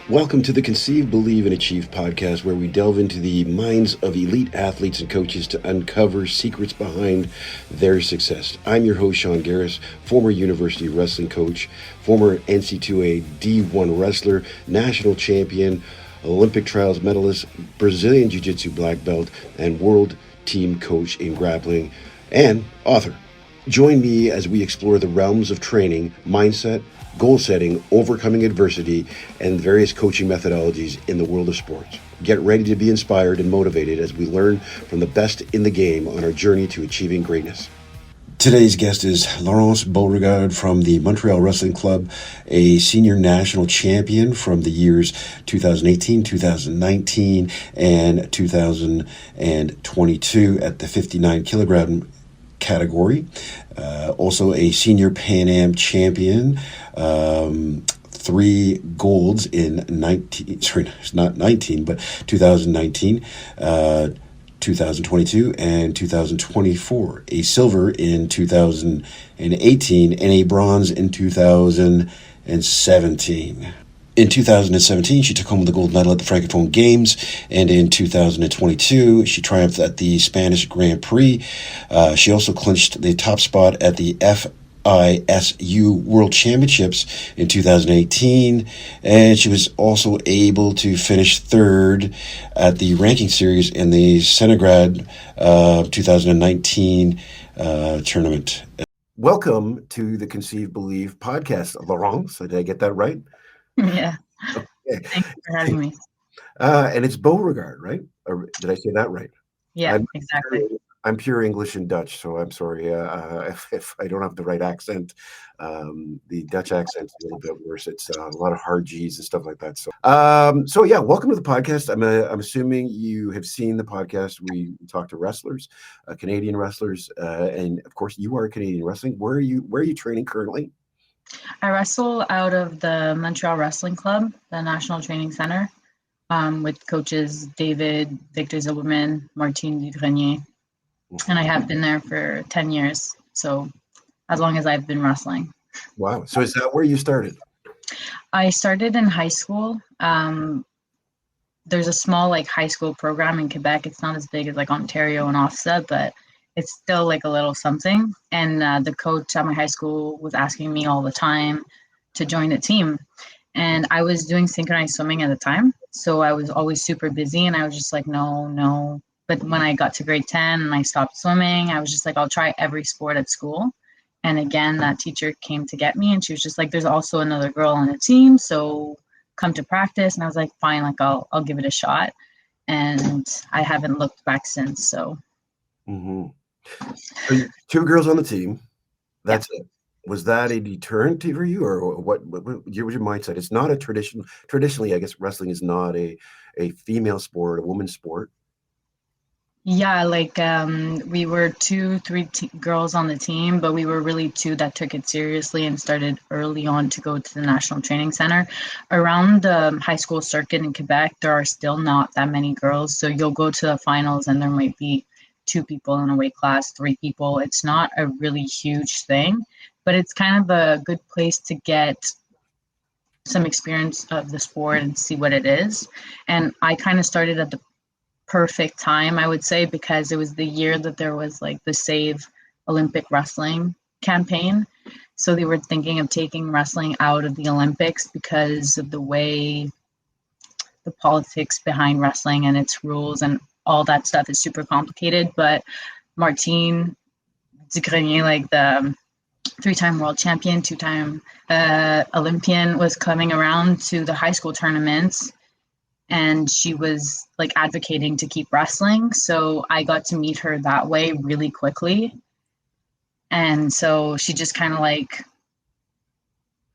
Welcome to the Conceive, Believe, and Achieve podcast, where we delve into the minds of elite athletes and coaches to uncover secrets behind their success. I'm your host, Sean Garris, former University Wrestling coach, former NC2A D1 wrestler, national champion, Olympic trials medalist, Brazilian Jiu-Jitsu black belt, and world team coach in grappling, and author. Join me as we explore the realms of training, mindset, goal setting, overcoming adversity, and various coaching methodologies in the world of sports. Get ready to be inspired and motivated as we learn from the best in the game on our journey to achieving greatness. Today's guest is Laurence Beauregard from the Montreal Wrestling Club, a senior national champion from the years 2018, 2019, and 2022 at the 59 kilogram category. Also a senior Pan Am champion, 3 golds in 2019, 2022 and 2024, a silver in 2018, and a bronze in 2017. In 2017, she took home the gold medal at the Francophone Games, and in 2022, she triumphed at the Spanish Grand Prix. She also clinched the top spot at the FISU World Championships in 2018, and she was also able to finish third at the ranking series in the Senegrad 2019 tournament. Welcome to the Conceive Believe podcast, Laurence. Did I get that right? Yeah. Okay. Thanks for having me. And it's Beauregard, right? Or did I say that right? Yeah, exactly. I'm pure English and Dutch, so I'm sorry if I don't have the right accent. The Dutch accent's a little bit worse. It's a lot of hard G's and stuff like that. So yeah, welcome to the podcast. I'm assuming you have seen the podcast. We talk to wrestlers, Canadian wrestlers, and of course, you are Canadian wrestling. Where are you training currently? I wrestle out of the Montreal Wrestling Club, the National Training Center, with coaches David, Victor Zilberman, Martine Dugrenier, and I have been there for 10 years, so as long as I've been wrestling. Wow. So is that where you started? I started in high school. There's a small high school program in Quebec. It's not as big as Ontario and OFSA, but it's still a little something. And the coach at my high school was asking me all the time to join the team. And I was doing synchronized swimming at the time. So I was always super busy and I was just no. But when I got to grade 10 and I stopped swimming, I was just I'll try every sport at school. And again, that teacher came to get me and she was just there's also another girl on the team. So come to practice. And I was fine, I'll give it a shot. And I haven't looked back since. So. Mm-hmm. 2 girls on the team. That's it. Was that a deterrent for you, or what was your mindset? It's not a traditionally, I guess wrestling is not a female sport, a woman's sport. Yeah, we were 3 girls on the team, but we were really 2 that took it seriously and started early on to go to the National Training Center. Around the high school circuit in Quebec, there are still not that many girls. So you'll go to the finals and there might be 2 people in a weight class, 3 people. It's not a really huge thing, but it's kind of a good place to get some experience of the sport and see what it is. And I kind of started at the perfect time, I would say, because it was the year that there was the Save Olympic Wrestling campaign. So they were thinking of taking wrestling out of the Olympics because of the way the politics behind wrestling and its rules and all that stuff is super complicated. But Martine Dugrenier, the 3-time world champion, 2-time Olympian, was coming around to the high school tournaments and she was advocating to keep wrestling. So I got to meet her that way really quickly. And so she just kind of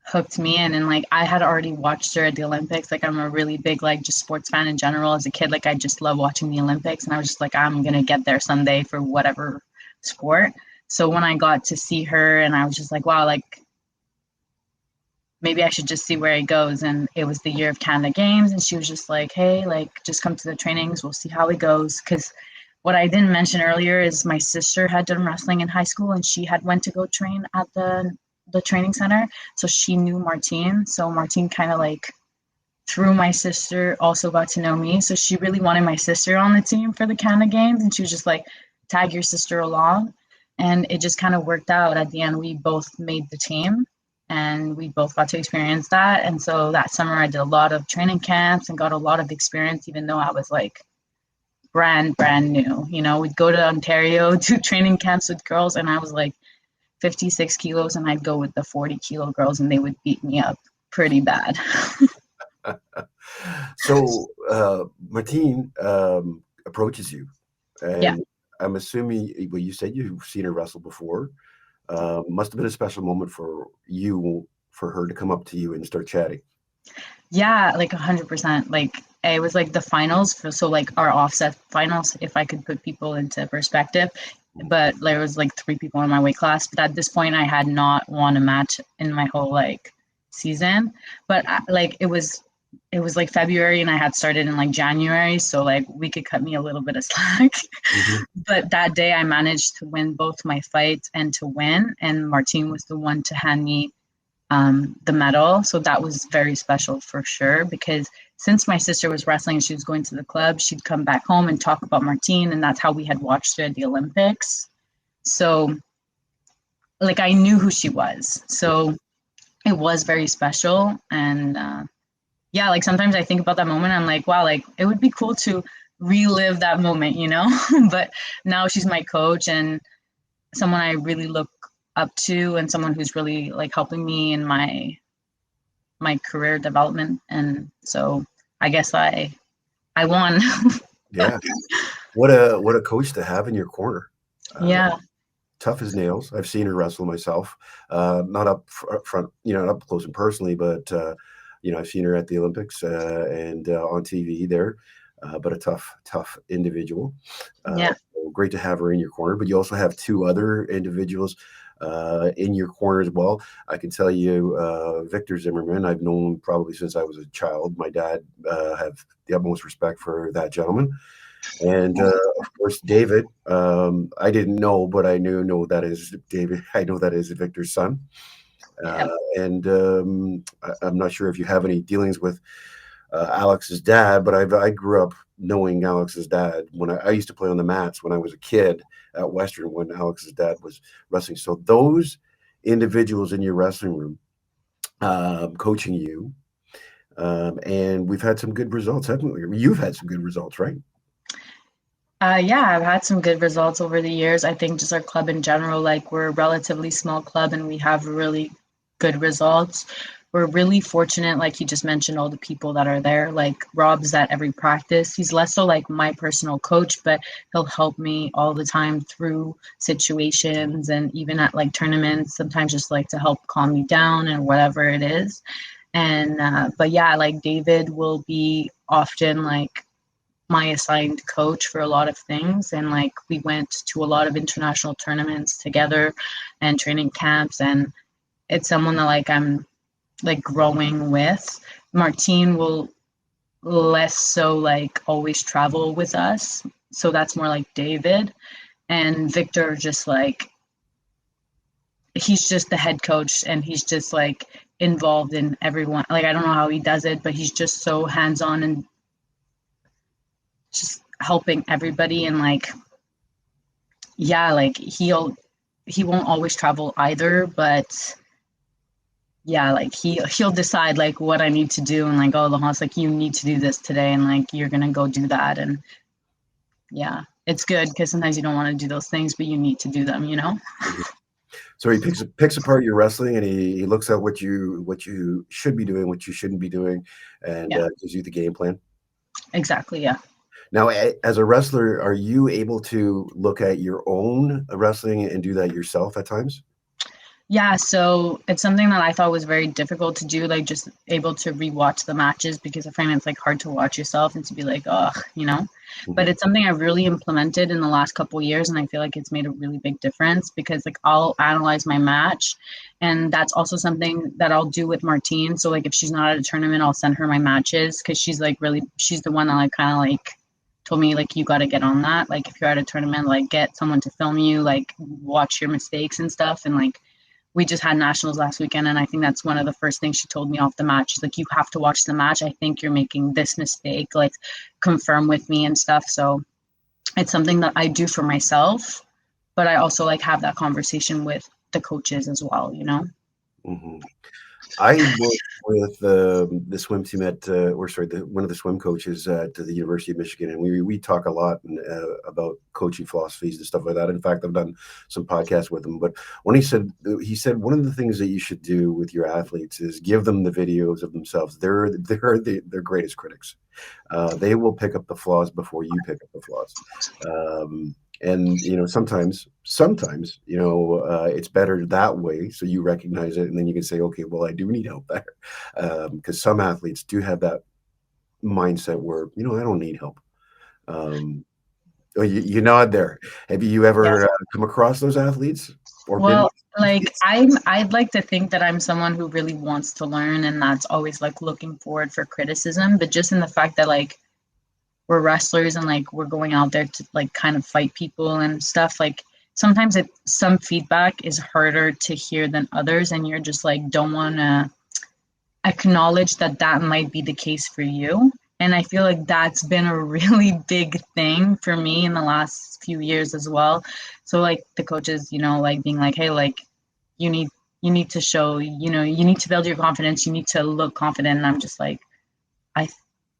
hooked me in, and I had already watched her at the Olympics. I'm a really big just sports fan in general as a kid. I just love watching the Olympics, and I was just I'm gonna get there someday for whatever sport. So when I got to see her, and I was just wow, maybe I should just see where it goes. And it was the year of Canada Games, and she was just hey, just come to the trainings, we'll see how it goes. Because what I didn't mention earlier is my sister had done wrestling in high school, and she had went to go train at the training center. So she knew Martine. So Martine kind of through my sister also got to know me. So she really wanted my sister on the team for the Canada games. And she was just like, tag your sister along. And it just kind of worked out. At the end, we both made the team and we both got to experience that. And so that summer, I did a lot of training camps and got a lot of experience, even though I was like brand new. You know, we'd go to Ontario to training camps with girls, and I was like 56 kilos, and I'd go with the 40-kilo girls, and they would beat me up pretty bad. So Martine approaches you, Yeah. and I'm assuming, well, you said you've seen her wrestle before. Must have been a special moment for you, for her to come up to you and start chatting. Yeah, like 100%. Like it was like the finals for, so like our offset finals, if I could put people into perspective. But there was like three people in my weight class. But at this point, I had not won a match in my whole like season. But like it was like February, and I had started in like January, so like we could cut me a little bit of slack. Mhm. But that day, I managed to win both my fights and to win. And Martine was the one to hand me the medal. So that was very special for sure, because since my sister was wrestling and she was going to the club, she'd come back home and talk about Martine, and that's how we had watched her at the Olympics. So like I knew who she was. So it was very special. And yeah, like sometimes I think about that moment. I'm like, wow, like it would be cool to relive that moment, you know? But now she's my coach and someone I really look up to, and someone who's really like helping me in my career development. And so I guess I won. Yeah. What a coach to have in your corner. Uh, Yeah. Tough as nails. I've seen her wrestle myself. Not up front, not up close and personally, but I've seen her at the Olympics and on TV there. But a tough individual. Yeah. So great to have her in your corner. But you also have two other individuals in your corner as well. I can tell you, Victor Zimmerman, I've known probably since I was a child. My dad have the utmost respect for that gentleman. And of course, David. I didn't know, but I know that is David. I know that is Victor's son. Yeah. And I'm not sure if you have any dealings with Alex's dad, but I grew up knowing Alex's dad when I used to play on the mats when I was a kid at Western when Alex's dad was wrestling. So those individuals in your wrestling room coaching you, and we've had some good results, haven't we? You've had some good results, right? Yeah, I've had some good results over the years. I think just our club in general, like we're a relatively small club and we have really good results. We're really fortunate, like you just mentioned, all the people that are there. Like Rob's at every practice. He's less so like my personal coach, but he'll help me all the time through situations and even at like tournaments, sometimes just like to help calm me down and whatever it is. And but yeah, like David will be often like my assigned coach for a lot of things, and like we went to a lot of international tournaments together and training camps, and it's someone that like I'm like growing with. Martine will less so like always travel with us, so that's more like David. And Victor just like he's just the head coach, and he's just like involved in everyone. Like I don't know how he does it, but he's just so hands on and just helping everybody. And like yeah, like he won't always travel either, but yeah, like he'll decide like what I need to do, and like, oh, Laurence, like you need to do this today, and like you're gonna go do that. And yeah, it's good because sometimes you don't want to do those things, but you need to do them, you know? Mhm. So he picks apart your wrestling, and he looks at what you should be doing, what you shouldn't be doing, and Yeah, gives you the game plan. exactly. Yeah. Now, as a wrestler, are you able to look at your own wrestling and do that yourself at times? Yeah, so it's something that I thought was very difficult to do, like just able to rewatch the matches, because I find it's like hard to watch yourself and to be like, oh, you know. But Mhm. it's something I've really implemented in the last couple of years, and I feel like it's made a really big difference, because like I'll analyze my match, and that's also something that I'll do with Martine. So like if she's not at a tournament, I'll send her my matches, because she's the one that like kind of like told me like you got to get on that. Like if you're at a tournament, like get someone to film you, like watch your mistakes and stuff, and like we just had nationals last weekend, and I think that's one of the first things she told me off the match. She's like, you have to watch the match. I think you're making this mistake, like confirm with me and stuff. So it's something that I do for myself, but I also like have that conversation with the coaches as well, you know? Hmm. I worked with the swim team at, or sorry, one of the swim coaches at the University of Michigan, and we talk a lot about coaching philosophies and stuff like that. In fact, I've done some podcasts with him. But when he said one of the things that you should do with your athletes is give them the videos of themselves. They're their greatest critics. They will pick up the flaws before you pick up the flaws. Um, and sometimes it's better that way, so you recognize it, and then you can say, okay, well, I do need help there, because some athletes do have that mindset where I don't need help. um, oh, you nod there. Have you ever Yes. come across those athletes or been Well, with like athletes? I'd like to think that I'm someone who really wants to learn and that's always like looking forward for criticism, but just in the fact that like we're wrestlers and like we're going out there to like kind of fight people and stuff, like sometimes some feedback is harder to hear than others, and you're just like don't want to acknowledge that that might be the case for you. And I feel like that's been a really big thing for me in the last few years as well. So like the coaches, like being like, hey, like you need you need to show, you need to build your confidence, you need to look confident. And I'm just like, I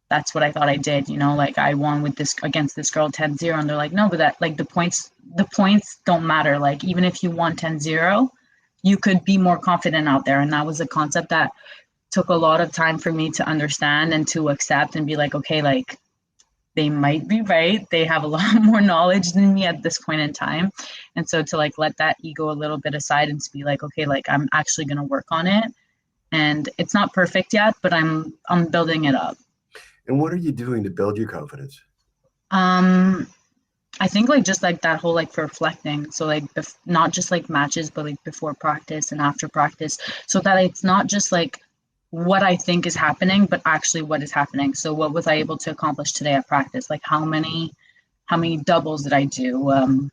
that's what I thought I did, like I won with this against this girl 10-0. And they're like, no, but that like the points don't matter. Like even if you won 10-0, you could be more confident out there. And that was a concept that took a lot of time for me to understand and to accept and be like, okay, like they might be right. They have a lot more knowledge than me at this point in time. And so to like let that ego a little bit aside and to be like, okay, like I'm actually going to work on it. And it's not perfect yet, but I'm building it up. And what are you doing to build your confidence? Um I think like just like that whole like reflecting. So like not just like matches, but like before practice and after practice, so that it's not just like what I think is happening, but actually what is happening. So what was I able to accomplish today at practice? Like how many doubles did I do? And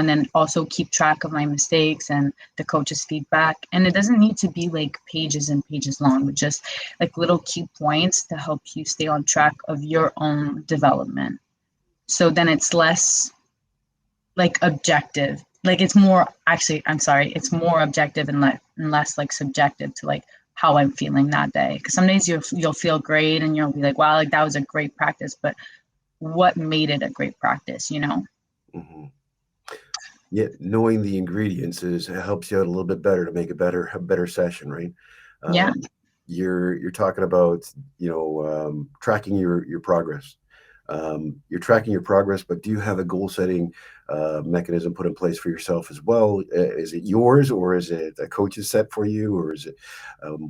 then also keep track of my mistakes and the coach's feedback. And it doesn't need to be like pages and pages long, but just like little key points to help you stay on track of your own development. So then it's less like objective. Like it's more actually, I'm sorry, it's more objective and less like subjective to like how I'm feeling that day. Because some days you'll feel great and you'll be like, wow, like that was a great practice, but what made it a great practice? Hmm. Yeah, knowing the ingredients helps you out a little bit better to make a better session, right? Yeah. Um, you're talking about tracking your progress. You're tracking your progress, but do you have a goal setting mechanism put in place for yourself as well? Is it yours, or is it a coach's set for you, or is it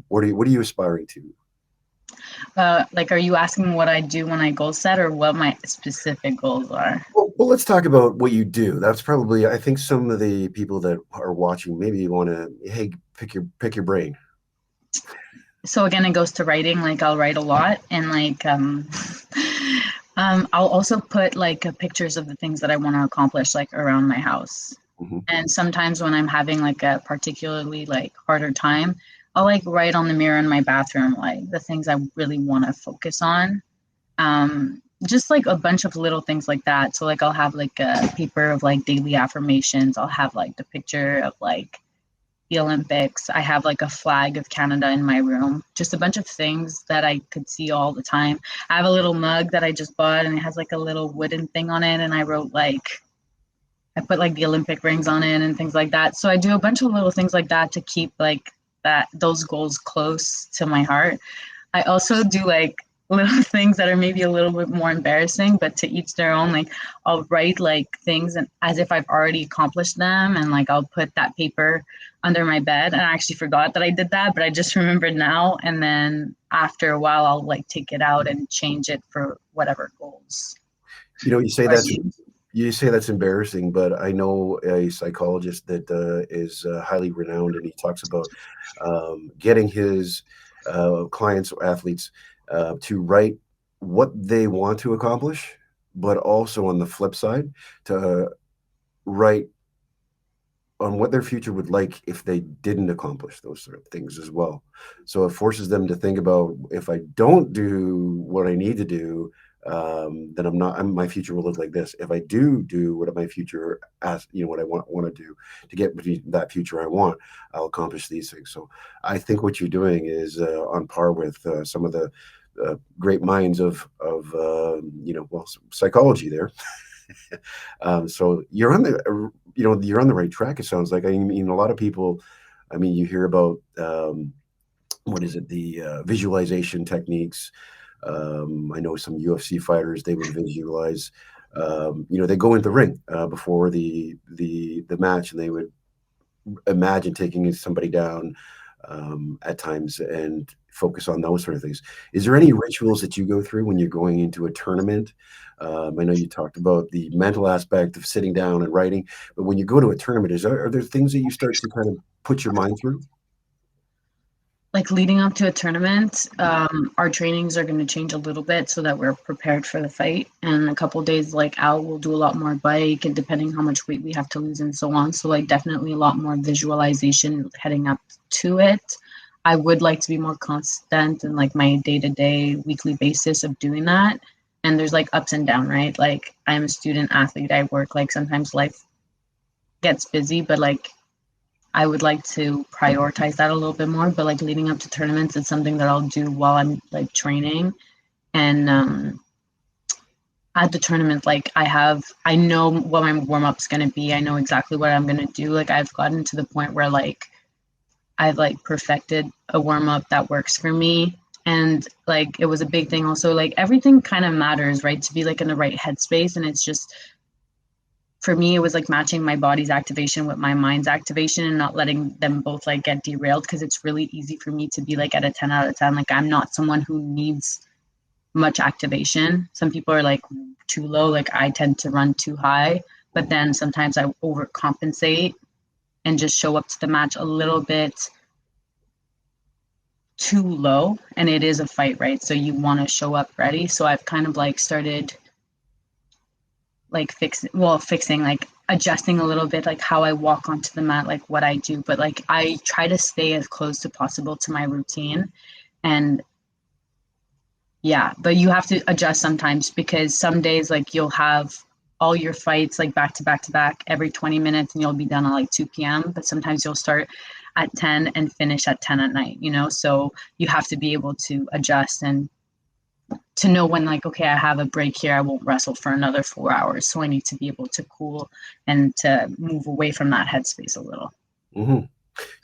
what are you aspiring to? Like, are you asking what I do when I goal set or what my specific goals are? Well, let's talk about what you do. That's probably, I think, some of the people that are watching maybe want to, hey, pick your brain. So again, it goes to writing. Like I'll write a lot and like I'll also put like pictures of the things that I want to accomplish like around my house. Hmm. And sometimes when I'm having like a particularly like harder time, I'll like write on the mirror in my bathroom like the things I really want to focus on. Just like a bunch of little things like that. So like I'll have like a paper of like daily affirmations. I'll have like the picture of like the Olympics. I have like a flag of Canada in my room. Just a bunch of things that I could see all the time. I have a little mug that I just bought and it has like a little wooden thing on it, and I wrote like I put like the Olympic rings on it and things like that. So I do a bunch of little things like that to keep like those goals close to my heart. I also do like little things that are maybe a little bit more embarrassing, but to each their own. Like I'll write like things and as if I've already accomplished them, and like I'll put that paper under my bed. And I actually forgot that I did that, but I just remembered now. And then after a while, I'll like take it out and change it for whatever goals. You know, you say Are that's you? you say that's embarrassing, but I know a psychologist that is highly renowned, and he talks about getting his clients or athletes to write what they want to accomplish, but also on the flip side to write on what their future would like if they didn't accomplish those sort of things as well. So it forces them to think about, if I don't do what I need to do, then my future will look like this. If I do what my future what I want to do to get that future I want, I'll accomplish these things. So I think what you're doing is on par with some of the great minds of psychology there. So you're on you're on the right track. It sounds like. I mean, a lot of people. I mean, you hear about what is it? The visualization techniques. I know some UFC fighters. They would visualize. They go into the ring before the match, and they would imagine taking somebody down at times and focus on those sort of things. Is there any rituals that you go through when you're going into a tournament? I know you talked about the mental aspect of sitting down and writing, but when you go to a tournament, are there things that you start to kind of put your mind through? Like leading up to a tournament, our trainings are going to change a little bit so that we're prepared for the fight. And a couple days like out, we'll do a lot more bike, and depending how much weight we have to lose and so on. So like definitely a lot more visualization heading up to it. I would like to be more constant in like my day-to-day, weekly basis of doing that. And there's like ups and down, right? Like I'm a student athlete. I work, like sometimes life gets busy, but like I would like to prioritize that a little bit more. But like leading up to tournaments, it's something that I'll do while I'm like training. And at the tournament, like I know what my warm up's gonna be. I know exactly what I'm gonna do. Like I've gotten to the point where like I've like perfected a warm up that works for me. And like it was a big thing also. Like everything kind of matters, right? To be like in the right headspace. And it's just for me, it was like matching my body's activation with my mind's activation and not letting them both like get derailed, because it's really easy for me to be like at a 10 out of 10. Like I'm not someone who needs much activation. Some people are like too low, like I tend to run too high, but then sometimes I overcompensate and just show up to the match a little bit too low. And it is a fight, right? So you want to show up ready. So I've kind of like started like fixing, like adjusting a little bit, like how I walk onto the mat, like what I do. But like I try to stay as close to possible to my routine. And yeah, but you have to adjust sometimes, because some days like you'll have all your fights like back to back to back every 20 minutes and you'll be done at like 2 p.m. But sometimes you'll start at 10 and finish at 10 at night, so you have to be able to adjust and to know when, like, okay, I have a break here, I won't wrestle for another 4 hours, so I need to be able to cool and to move away from that headspace a little. Mm-hmm.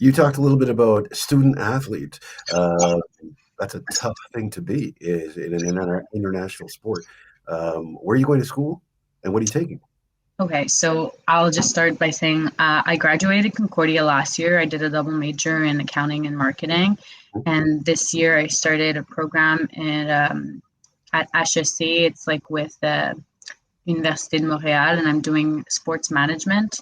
You talked a little bit about student athlete. That's a tough thing to be, is in an international sport. Where are you going to school, and what are you taking? Okay, so I'll just start by saying I graduated Concordia last year. I did a double major in accounting and marketing, and this year I started a program at HSC. It's like with the Université de Montréal, and I'm doing sports management.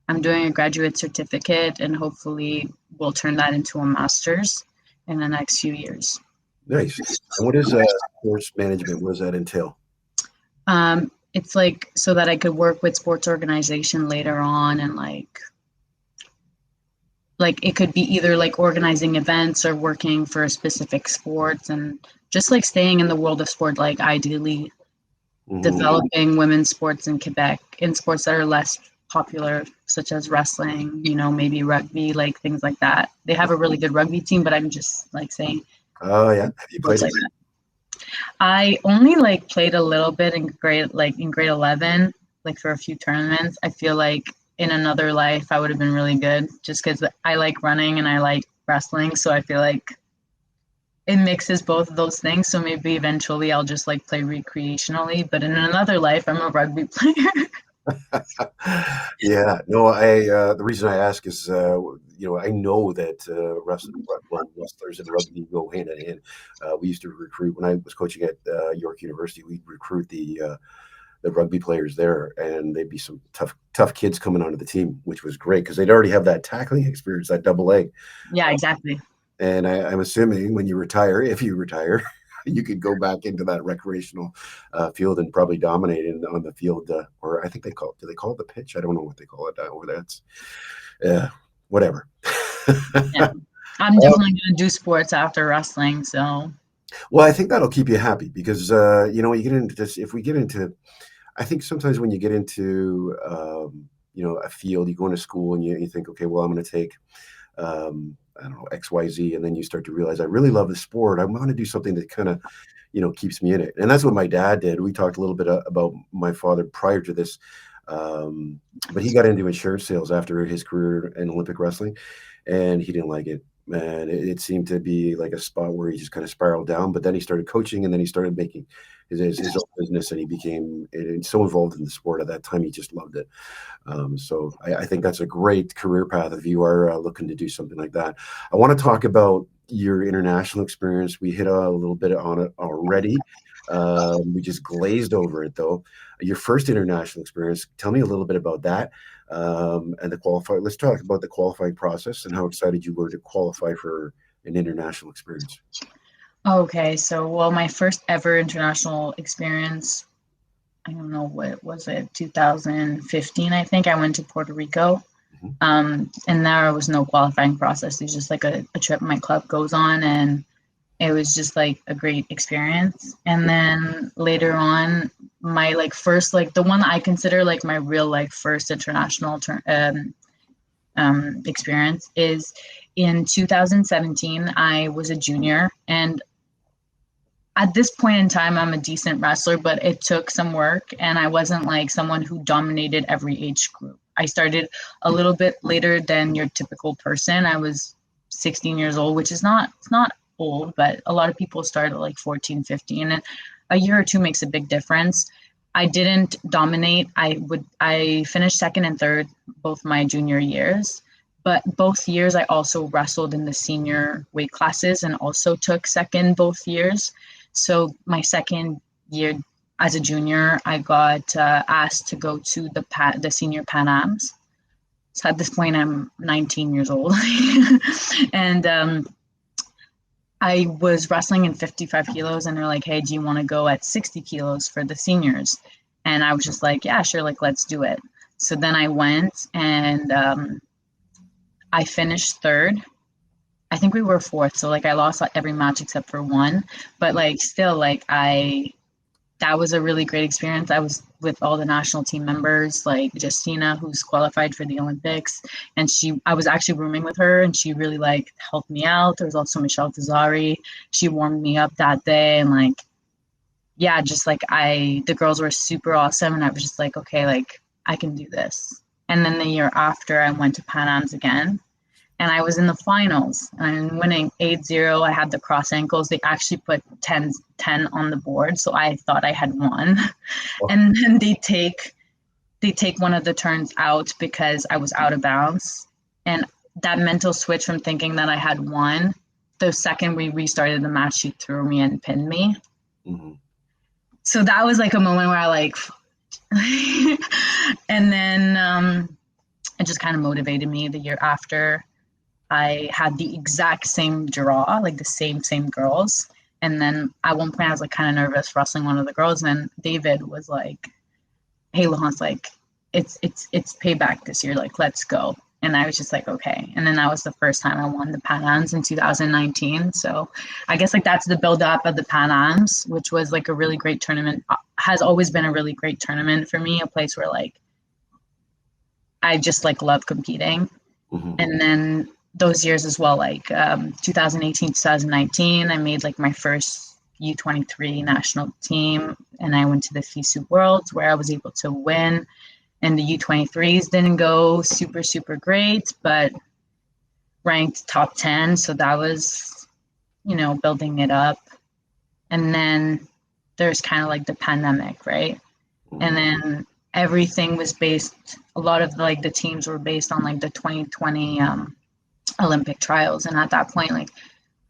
I'm doing a graduate certificate, and hopefully we'll turn that into a master's in the next few years. Nice. And what is sports management? What does that entail? It's like so that I could work with sports organization later on, and like it could be either like organizing events or working for a specific sports, and just like staying in the world of sport, like ideally developing women's sports in Quebec, in sports that are less popular, such as wrestling, maybe rugby, like things like that. They have a really good rugby team, but I'm just like saying, Oh yeah, have you played like that. I only like played a little bit in grade 11, like for a few tournaments. I feel like in another life I would have been really good, just because I like running and I like wrestling. So I feel like it mixes both of those things. So maybe eventually I'll just like play recreationally, but in another life I'm a rugby player. Yeah, no, the reason I ask is, I know that wrestlers and rugby go hand in hand. We used to recruit when I was coaching at York University. We'd recruit the rugby players there, and they'd be some tough kids coming onto the team, which was great because they'd already have that tackling experience, that double leg. Yeah, exactly. And I'm assuming when you retire, if you retire, you could go back into that recreational field and probably dominate on the field, or I think do they call it the pitch? I don't know what they call it over there. It's whatever. Yeah. I'm definitely going to do sports after wrestling. So, Well, I think that'll keep you happy because you get into this. If we get into, I think sometimes when you get into a field, you go into school and you think, okay, well, I'm going to take I don't know, XYZ, and then you start to realize I really love the sport. I want to do something that kind of keeps me in it. And that's what my dad did. We talked a little bit about my father prior to this, but he got into insurance sales after his career in Olympic wrestling, and he didn't like it. And it seemed to be like a spot where he just kind of spiraled down. But then he started coaching, and then he started making his own business, and he became so involved in the sport at that time. He just loved it. So I think that's a great career path if you are looking to do something like that. I want to talk about your international experience. We hit a little bit on it already. We just glazed over it though. Your first international experience. Tell me a little bit about that and the qualify. Let's talk about the qualifying process and how excited you were to qualify for an international experience. okay. So, well, my first ever international experience, I don't know, what was it, 2015, I think. I went to Puerto Rico. Mhm. And there was no qualifying process. It's just like a trip my club goes on, and it was just like a great experience. And then later on, my like first, like the one I consider like my real like first international experience is in 2017. I was a junior, and at this point in time, I'm a decent wrestler, but it took some work, and I wasn't like someone who dominated every age group. I started a little bit later than your typical person. I was 16 years old, which is it's not old, but a lot of people start at like 14, 15, and a year or two makes a big difference. I didn't dominate. I finished second and third both my junior years, but both years I also wrestled in the senior weight classes and also took second both years. So my second year as a junior, I got asked to go to the senior Pan Ams. So at this point, I'm 19 years old, and I was wrestling in 55 kilos, and they're like, "Hey, do you want to go at 60 kilos for the seniors?" And I was just like, "Yeah, sure, like let's do it." So then I went, and I finished third. I think we were fourth, so like I lost like, every match except for one, but like still like I that was a really great experience. I was with all the national team members, like Justina, who's qualified for the Olympics, and I was actually rooming with her, and she really like helped me out. There was also Michelle Fazari. She warmed me up that day, and like, yeah, just like the girls were super awesome, and I was just like, okay, like I can do this. And then the year after, I went to Pan Am's again, and I was in the finals and I'm winning 8-0. I had the cross ankles. They actually put 10 on the board. So I thought I had won. Oh. And then they take one of the turns out because I was out of bounds. And that mental switch from thinking that I had won, the second we restarted the match, she threw me and pinned me. Mm-hmm. So that was like a moment where I like, and then it just kind of motivated me the year after. I had the exact same draw, like the same girls. And then at one point I was like kind of nervous wrestling one of the girls, and David was like, "Hey, Laurence, like it's payback this year, like let's go." And I was just like, okay. And then that was the first time I won the Pan Ams in 2019. So I guess like that's the build up of the Pan Ams, which was like a really great tournament. Has always been a really great tournament for me, a place where like I just like love competing. Mm-hmm. And then those years as well, like 2018, 2019, I made like my first U23 national team, and I went to the FISU Worlds where I was able to win. And the U23s didn't go super great, but ranked top 10. So that was, building it up. And then there's kind of like the pandemic, right? And then everything was based, a lot of like the teams were based on like the 2020 Olympic trials. And at that point, like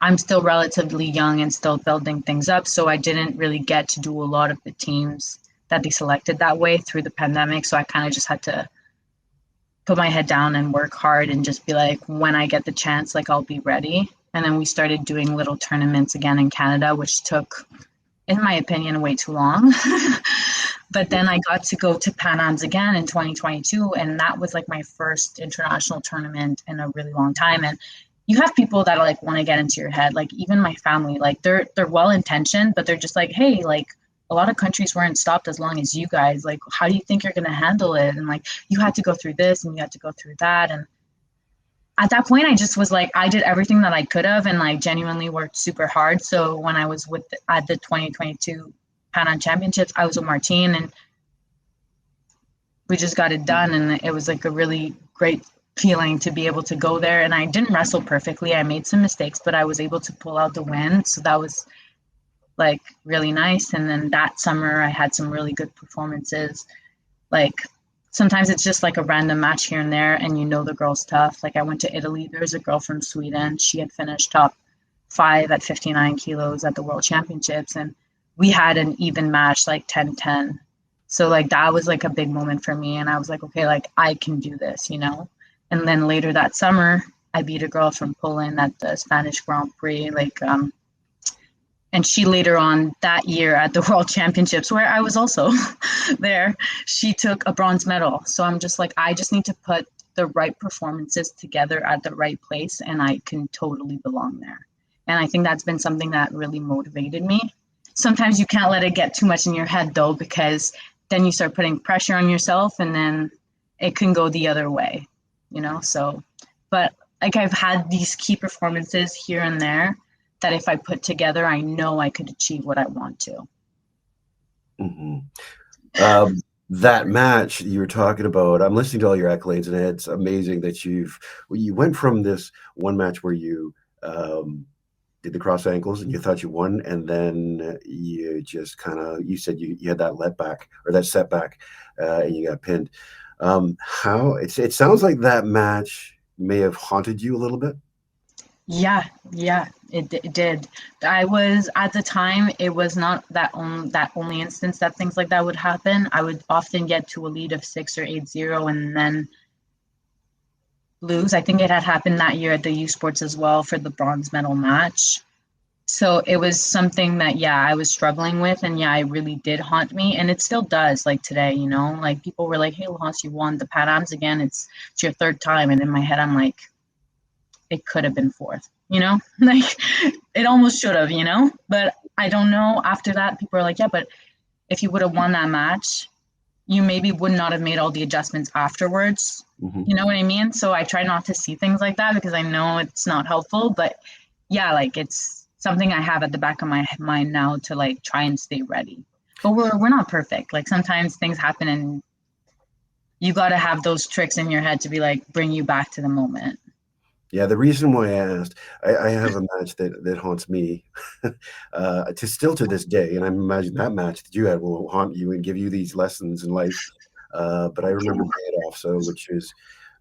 I'm still relatively young and still building things up. So I didn't really get to do a lot of the teams that they selected that way through the pandemic. So I kind of just had to put my head down and work hard and just be like, when I get the chance, like I'll be ready. And then we started doing little tournaments again in Canada, which took, in my opinion, way too long. But then I got to go to Pan Am's again in 2022, and that was like my first international tournament in a really long time. And you have people that like want to get into your head, like even my family, like they're well intentioned, but they're just like, hey, like a lot of countries weren't stopped as long as you guys. Like, how do you think you're gonna handle it? And like, you had to go through this and you had to go through that. And at that point, I just was like, I did everything that I could have, and like genuinely worked super hard. So when I was at the 2022 Pan Am Championships, I was with Martine, and we just got it done. And it was like a really great feeling to be able to go there. And I didn't wrestle perfectly. I made some mistakes, but I was able to pull out the win. So that was like really nice. And then that summer, I had some really good performances. Like sometimes it's just like a random match here and there, and you know the girl's tough. Like I went to Italy. There's a girl from Sweden. She had finished top 5 at 59 kilos at the World Championships, and we had an even match, like 10-10. So like that was like a big moment for me, and I was like, okay, like I can do this, you know. And then later that summer, I beat a girl from Poland at the Spanish Grand Prix, and she later on that year at the World Championships, where I was also there, she took a bronze medal. So I'm just like, I just need to put the right performances together at the right place, and I can totally belong there. And I think that's been something that really motivated me. Sometimes you can't let it get too much in your head though, because then you start putting pressure on yourself, and then it can go the other way, you know? So, but like I've had these key performances here and there that if I put together, I know I could achieve what I want to. Mm-hmm. That match you were talking about, I'm listening to all your accolades, and it's amazing that you went from this one match where you did the cross ankles and you thought you won, and then you just you said you had that letback or that setback, and you got pinned. How it sounds like that match may have haunted you a little bit. Yeah, it did. I was at the time. It was not that only instance that things like that would happen. I would often get to a lead of 6 or 8-0 and then lose. I think it had happened that year at the U Sports as well for the bronze medal match. So it was something that, yeah, I was struggling with, and yeah, it really did haunt me, and it still does. Like today, you know, like people were like, "Hey, Laurence, you won the Pan Ams again. It's your 3rd time," and in my head, I'm like, it could have been 4th, you know, like it almost should have, you know, but I don't know. After that, people are like, yeah, but if you would have won that match, you maybe would not have made all the adjustments afterwards. Mm-hmm. You know what I mean? So I try not to see things like that because I know it's not helpful, but yeah, like it's something I have at the back of my mind now to like try and stay ready. But we're not perfect. Like sometimes things happen, and you got to have those tricks in your head to be like bring you back to the moment. Yeah, the reason why I asked, I have a match that haunts me to this day, and I imagine that match that you had will haunt you and give you these lessons in life. But I remember paying it off, which is,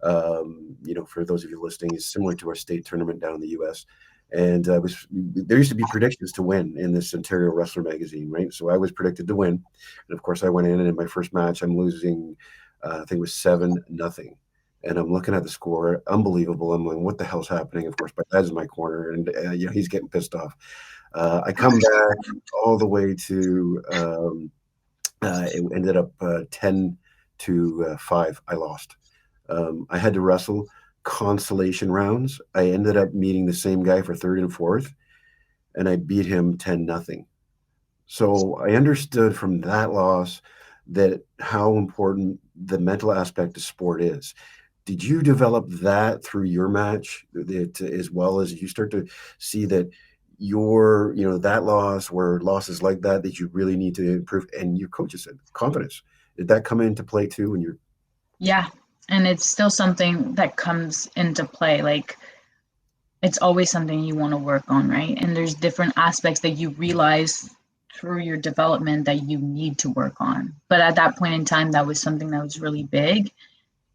for those of you listening, is similar to our state tournament down in the U.S. And there used to be predictions to win in this Ontario Wrestler magazine, right? So I was predicted to win, and of course I went in, and in my first match I'm losing, I think it was 7-0. And I'm looking at the score, unbelievable. I'm like, what the hell's happening? Of course, my dad's in my corner, and he's getting pissed off. I come back all the way to it ended up 10-5. I lost. I had to wrestle consolation rounds. I ended up meeting the same guy for 3rd and 4th, and I beat him 10-0. So I understood from that loss that how important the mental aspect of sport is. Did you develop that through your match as well, as you start to see that that loss, where losses like that you really need to improve, and your coaches said confidence, did that come into play too when you're? Yeah, and it's still something that comes into play. Like it's always something you want to work on, right? And there's different aspects that you realize through your development that you need to work on. But at that point in time, that was something that was really big.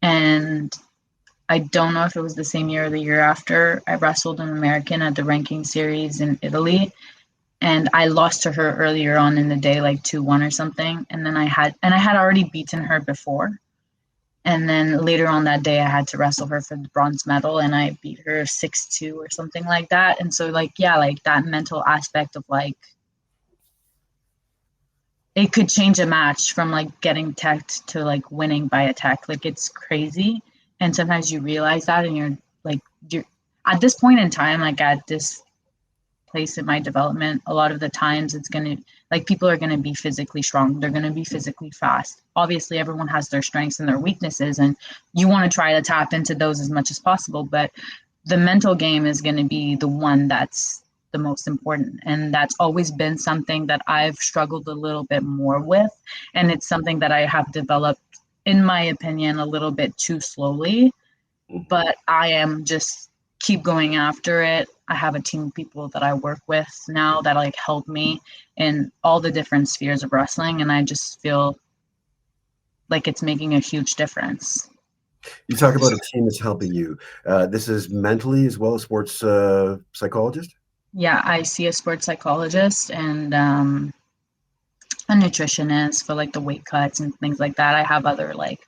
And I don't know if it was the same year or the year after, I wrestled an American at the ranking series in Italy. And I lost to her earlier on in the day, like 2-1 or something. And then I had already beaten her before. And then later on that day, I had to wrestle her for the bronze medal, and I beat her 6-2 or something like that. And so, like, yeah, like that mental aspect of like, it could change a match from like getting teched to like winning by a tech. Like, it's crazy. And sometimes you realize that, and you're at this point in time, like at this place in my development, a lot of the times it's going to, like, people are going to be physically strong, they're going to be physically fast. Obviously everyone has their strengths and their weaknesses, and you want to try to tap into those as much as possible, but the mental game is going to be the one that's the most important, and that's always been something that I've struggled a little bit more with, and it's something that I have developed, in my opinion, a little bit too slowly. But I am just keep going after it. I have a team of people that I work with now that like help me in all the different spheres of wrestling, and I just feel like it's making a huge difference. You talk about a team that's helping you. This is mentally as well as sports psychologist? Yeah, I see a sports psychologist and a nutritionist for like the weight cuts and things like that. I have other like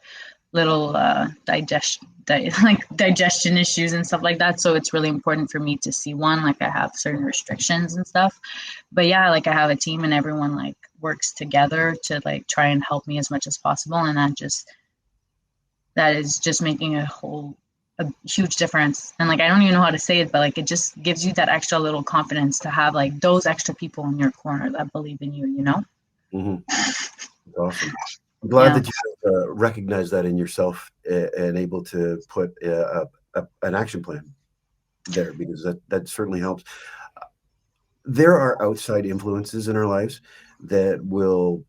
little like digestion issues and stuff like that, so it's really important for me to see one. Like, I have certain restrictions and stuff, but yeah, like I have a team and everyone like works together to like try and help me as much as possible, and that is just making a huge difference. And like, I don't even know how to say it, but like it just gives you that extra little confidence to have like those extra people in your corner that believe in you, you know. Mm-hmm. Awesome. I'm glad Yeah. that you recognize that in yourself and able to put an action plan there, because that certainly helps. There are outside influences in our lives that will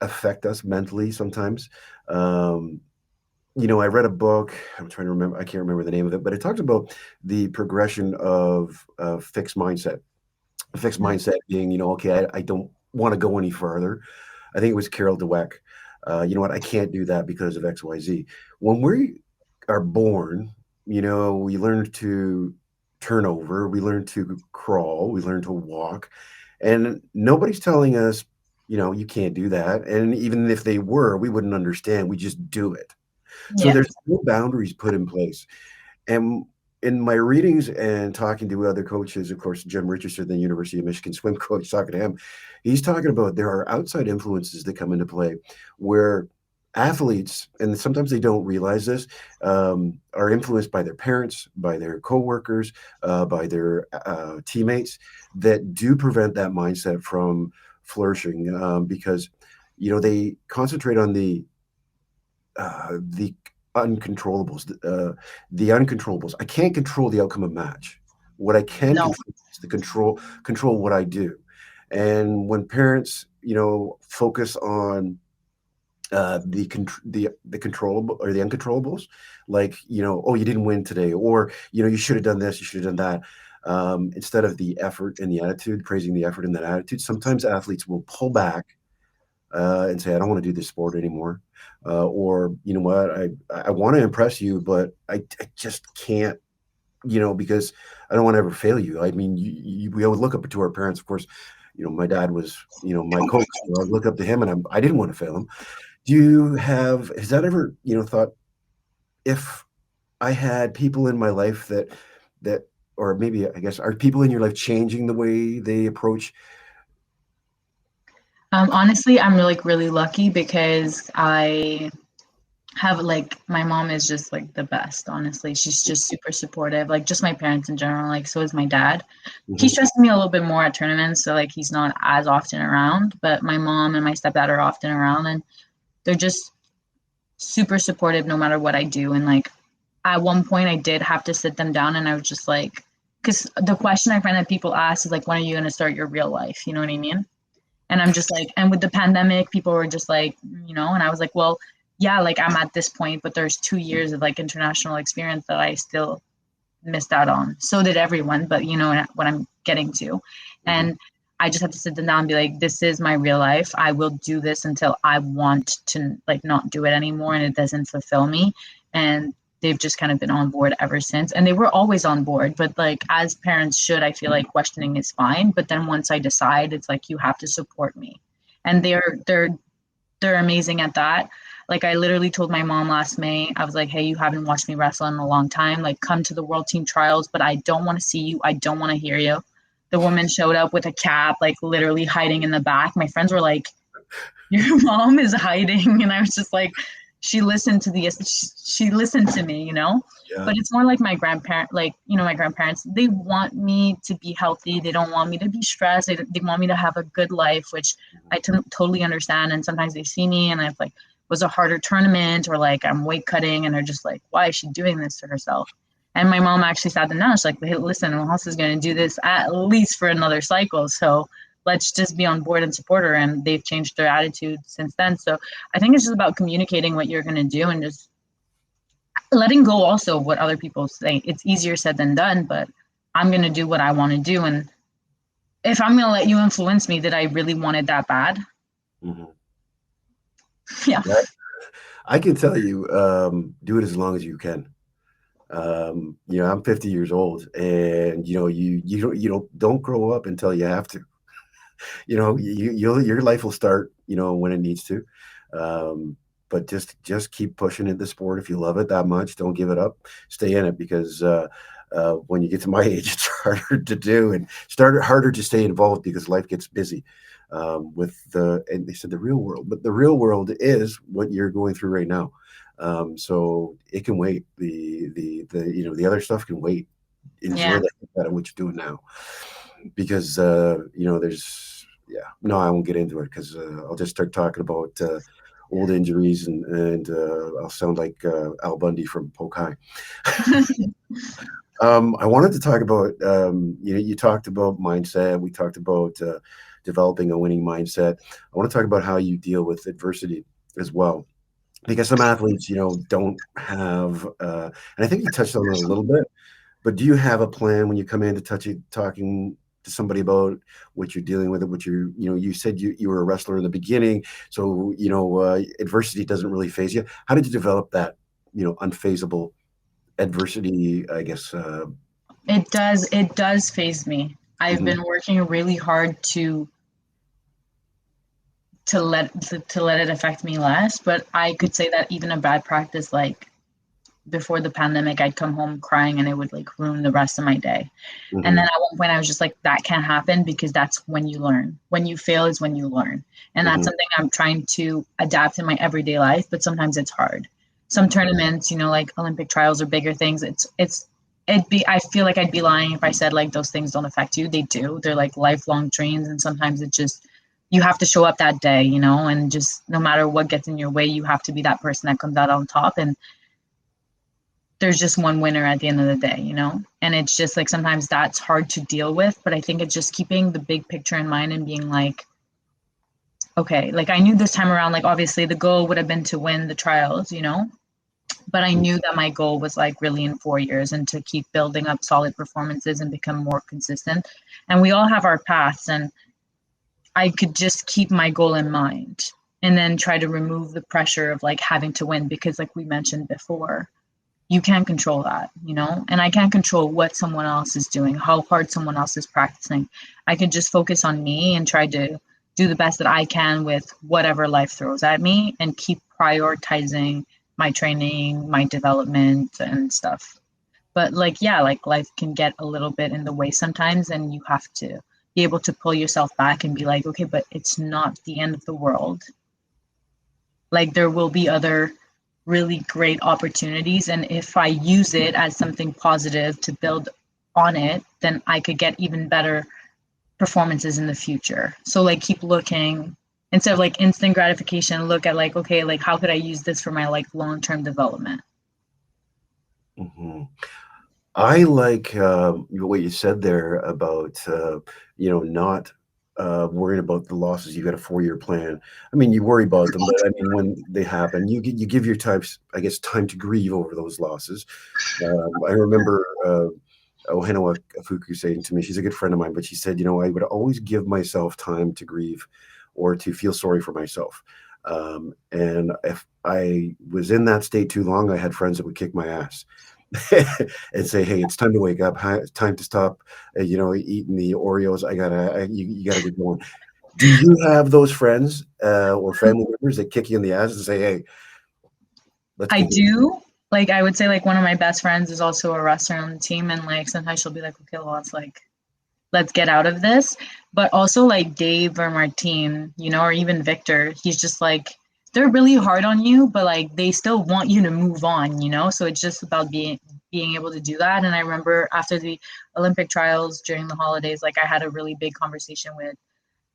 affect us mentally sometimes. Um, I read a book. I'm trying to remember. I can't remember the name of it, but it talks about the progression of fixed mindset. A fixed mindset being, okay, I don't want to go any further. I think it was Carol Dweck. You know what? I can't do that because of X, Y, Z. When we are born, we learn to turn over, we learn to crawl, we learn to walk, and nobody's telling us, you can't do that. And even if they were, we wouldn't understand. We just do it. So Yeah. there's no boundaries put in place. And in my readings and talking to other coaches, of course, Jim Richardson, the University of Michigan swim coach, talking to him, he's talking about there are outside influences that come into play where athletes, and sometimes they don't realize this, are influenced by their parents, by their coworkers, by their teammates that do prevent that mindset from flourishing, because they concentrate on the uncontrollables. The uncontrollables. I can't control the outcome of match. What I can No. control is the control what I do. And when parents, focus on the controllable or the uncontrollables, like, oh, you didn't win today, or you should have done this, you should have done that, instead of the effort and the attitude, praising the effort and that attitude. Sometimes athletes will pull back and say, I don't want to do this sport anymore. Or, you know what, I want to impress you, but I just can't, because I don't want to ever fail you. I mean, we always look up to our parents, of course. My dad was, my coach. I look up to him, and I didn't want to fail him. Has that ever, thought, if I had people in my life that, or maybe, I guess, are people in your life changing the way they approach? Honestly, I'm like really lucky because I have like, my mom is just like the best. Honestly, she's just super supportive. Like, just my parents in general. Like, so is my dad. He's Mhm. trusting me a little bit more at tournaments, so like he's not as often around. But my mom and my stepdad are often around, and they're just super supportive no matter what I do. And like, at one point, I did have to sit them down, and I was just like, because the question I find that people ask is like, when are you going to start your real life? You know what I mean? And I'm just like, and with the pandemic, people were just like, and I was like, well, yeah, like I'm at this point, but there's 2 years of like international experience that I still missed out on. So did everyone, but you know what I'm getting to. Mhm. And I just have to sit them down and be like, this is my real life. I will do this until I want to like not do it anymore and it doesn't fulfill me. And they've just kind of been on board ever since. And they were always on board, but like, as parents should, I feel like questioning is fine. But then once I decide, it's like, you have to support me. And they're amazing at that. Like I literally told my mom last May, I was like, hey, you haven't watched me wrestle in a long time. Like come to the world team trials, but I don't want to see you. I don't want to hear you. The woman showed up with a cap, like literally hiding in the back. My friends were like, your mom is hiding. And I was just like, she listened to she listened to me, you know. Yeah. But it's more like my grandparent, like, you know, my grandparents, they want me to be healthy. They don't want me to be stressed. They want me to have a good life, which totally understand. And sometimes they see me and I've like was a harder tournament or like I'm weight cutting and they're just like, why is she doing this to herself? And my mom actually sat them down. She's like, hey, listen, Laurence is going to do this at least for another cycle. So let's just be on board and support her. And they've changed their attitude since then. So I think it's just about communicating what you're going to do and just letting go also of what other people say. It's easier said than done, but I'm going to do what I want to do. And if I'm going to let you influence me that I really want it that bad, Mm-hmm. yeah. Yeah. I can tell you, do it as long as you can. I'm 50 years old, and you don't grow up until you have to. Your life will start, when it needs to. Um, but just keep pushing in the sport if you love it that much. Don't give it up. Stay in it because when you get to my age, it's harder to do and harder to stay involved because life gets busy. And they said the real world, but the real world is what you're going through right now. So it can wait. The other stuff can wait. Enjoy Yeah. the heck out of what you're doing now because there's no, I won't get into it because I'll just start talking about old injuries and I'll sound like Al Bundy from Polk High. I wanted to talk about you talked about mindset. We talked about developing a winning mindset. I want to talk about how you deal with adversity as well because some athletes don't have and I think you touched on it a little bit, but do you have a plan when you come in to talking to somebody about what you're dealing with, what you said you were a wrestler in the beginning, so adversity doesn't really phase you. How did you develop that unfazable adversity, I guess? It does phase me. I've Mhm, been working really hard to let it affect me less, but I could say that even a bad practice like before the pandemic, I'd come home crying and it would like ruin the rest of my day. And then mhm, at one point, I was just like, that can't happen because that's when you learn. When you fail is when you learn. And that's mhm, something I'm trying to adapt in my everyday life, but sometimes it's hard. Some tournaments, like Olympic trials or bigger things, I feel like I'd be lying if I said like those things don't affect you. They do. They're like lifelong dreams. And sometimes it just, you have to show up that day, and just no matter what gets in your way, you have to be that person that comes out on top. And there's just one winner at the end of the day, And it's just like sometimes that's hard to deal with, but I think it's just keeping the big picture in mind and being like, okay, like I knew this time around, like obviously the goal would have been to win the trials, but I knew that my goal was like really in 4 years and to keep building up solid performances and become more consistent. And we all have our paths, and I could just keep my goal in mind and then try to remove the pressure of like having to win because, like we mentioned before, you can't control that, and I can't control what someone else is doing, how hard someone else is practicing. I can just focus on me and try to do the best that I can with whatever life throws at me and keep prioritizing my training, my development and stuff. But like, yeah, like life can get a little bit in the way sometimes, and you have to be able to pull yourself back and be like, okay, but it's not the end of the world. Like there will be other really great opportunities, and if I use it as something positive to build on it, then I could get even better performances in the future. So like keep looking instead of like instant gratification, look at like, okay, like how could I use this for my like long-term development? mhm. I like what you said there about not worrying about the losses. You got a 4-year plan. I mean, you worry about them, but I mean, when they happen, you give your I guess, time to grieve over those losses. I remember Ohenoa Afuku saying to me, she's a good friend of mine, but she said, I would always give myself time to grieve or to feel sorry for myself. And if I was in that state too long, I had friends that would kick my ass and say, "Hey, it's time to wake up. It's time to stop, eating the Oreos. You gotta get going." Do you have those friends or family members that kick you in the ass and say, "Hey"? Let's I get into do. Like, I would say, like, one of my best friends is also a wrestler on the team, and like sometimes she'll be like, okay, well, it's like, let's get out of this. But also like Dave or Martine, or even Victor, he's just like, they're really hard on you, but like they still want you to move on. So it's just about being able to do that. And I remember after the Olympic trials during the holidays, like I had a really big conversation with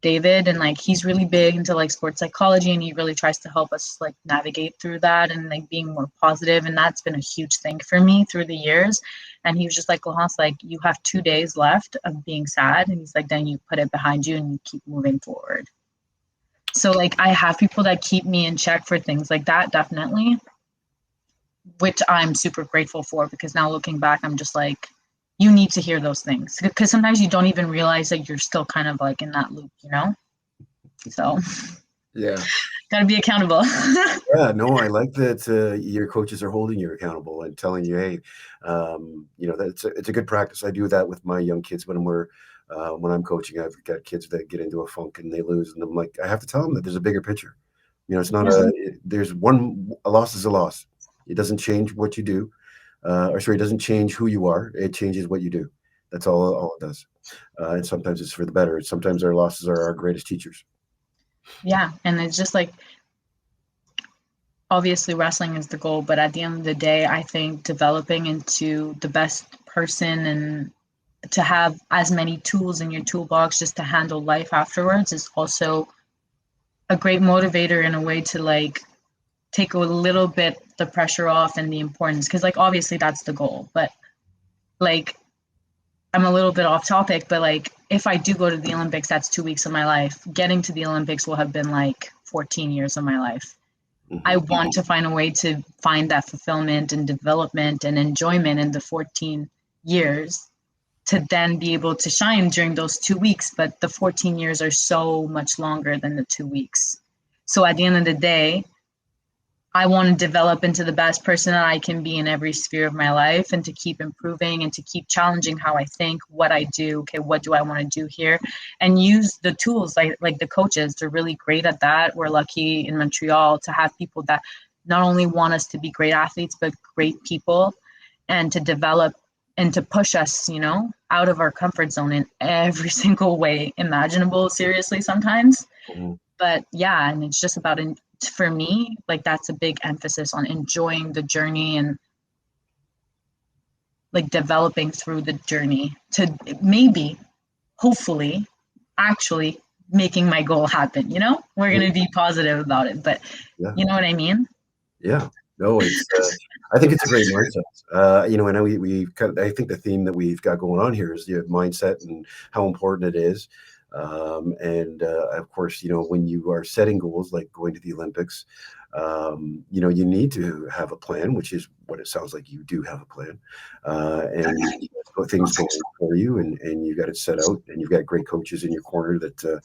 David, and like he's really big into like sports psychology, and he really tries to help us like navigate through that and like being more positive. And that's been a huge thing for me through the years. And he was just like, Laurence, like you have 2 days left of being sad, and he's like, then you put it behind you and you keep moving forward. So like I have people that keep me in check for things like that, definitely, which I'm super grateful for, because now looking back, I'm just like, you need to hear those things, because sometimes you don't even realize that you're still kind of like in that loop. So yeah. got to be accountable. Yeah, no, I like that your coaches are holding you accountable and telling you, hey, that's it's a good practice. I do that with my young kids when I'm coaching. I've got kids that get into a funk and they lose, and I'm like, I have to tell them that there's a bigger picture. It's not there's a loss is a loss. It doesn't change what you do, or sorry, it doesn't change who you are. It changes what you do. That's all it does. And sometimes it's for the better. Sometimes our losses are our greatest teachers. Yeah, and it's just like, obviously wrestling is the goal, but at the end of the day, I think developing into the best person and to have as many tools in your toolbox just to handle life afterwards is also a great motivator in a way to like take a little bit the pressure off and the importance, because like obviously that's the goal, but like I'm a little bit off topic, but like if I do go to the Olympics, that's 2 weeks of my life. Getting to the Olympics will have been like 14 years of my life. I Hmm. want to find a way to find that fulfillment and development and enjoyment in the 14 years to then be able to shine during those 2 weeks. But the 14 years are so much longer than the 2 weeks. So at the end of the day, I want to develop into the best person that I can be in every sphere of my life, and to keep improving and to keep challenging how I think, what I do. Okay, what do I want to do here? And use the tools like the coaches. They're really great at that. We're lucky in Montreal to have people that not only want us to be great athletes, but great people, and to develop and to push us, out of our comfort zone in every single way imaginable, seriously, sometimes. Hmm. But yeah, and it's just about, for me, like that's a big emphasis on enjoying the journey and like developing through the journey to maybe, hopefully, actually making my goal happen. We're going to be positive about it, but Yeah. you know what I mean? Yeah. No, I think it's a great mindset. And I think the theme that we've got going on here is the mindset and how important it is. And of course, when you are setting goals like going to the Olympics, you need to have a plan, which is what it sounds like you do have a plan. And things going for you, and you've got it set out, and you've got great coaches in your corner that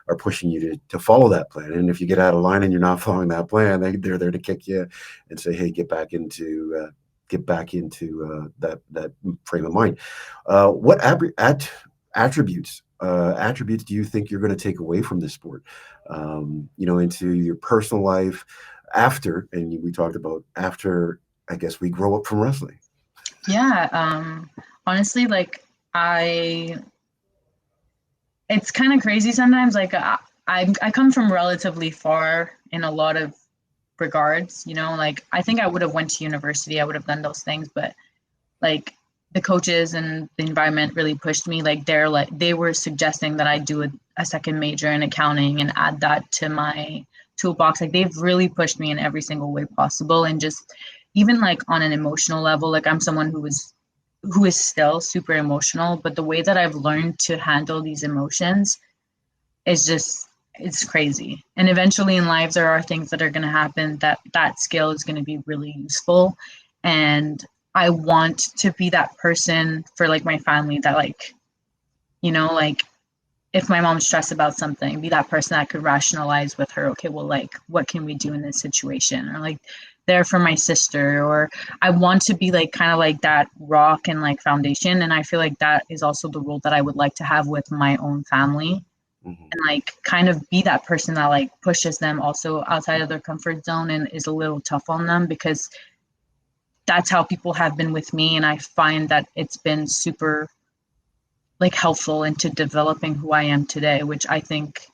are pushing you to follow that plan. And if you get out of line and you're not following that plan, they're there to kick you and say, "Hey, get back into that frame of mind." What attributes do you think you're going to take away from this sport? Into your personal life after, and we talked about after. I guess we grow up from wrestling. Yeah. Honestly, like I, it's kind of crazy sometimes. Like I come from relatively far in a lot of regards. Like I think I would have went to university. I would have done those things, but like the coaches and the environment really pushed me. Like they were suggesting that I do a second major in accounting and add that to my toolbox. Like they've really pushed me in every single way possible, and just even like on an emotional level. Like I'm someone who is still super emotional, but the way that I've learned to handle these emotions is just, it's crazy. And eventually in life there are things that are going to happen that skill is going to be really useful. And I want to be that person for like my family that like, like if my mom's stressed about something, be that person that could rationalize with her, okay, well, like what can we do in this situation? Or like there for my sister. Or I want to be like kind of like that rock and like foundation. And I feel like that is also the role that I would like to have with my own family. Mm-hmm. and like kind of be that person that like pushes them also outside of their comfort zone and is a little tough on them, because that's how people have been with me, and I find that it's been super like helpful into developing who I am today, which I think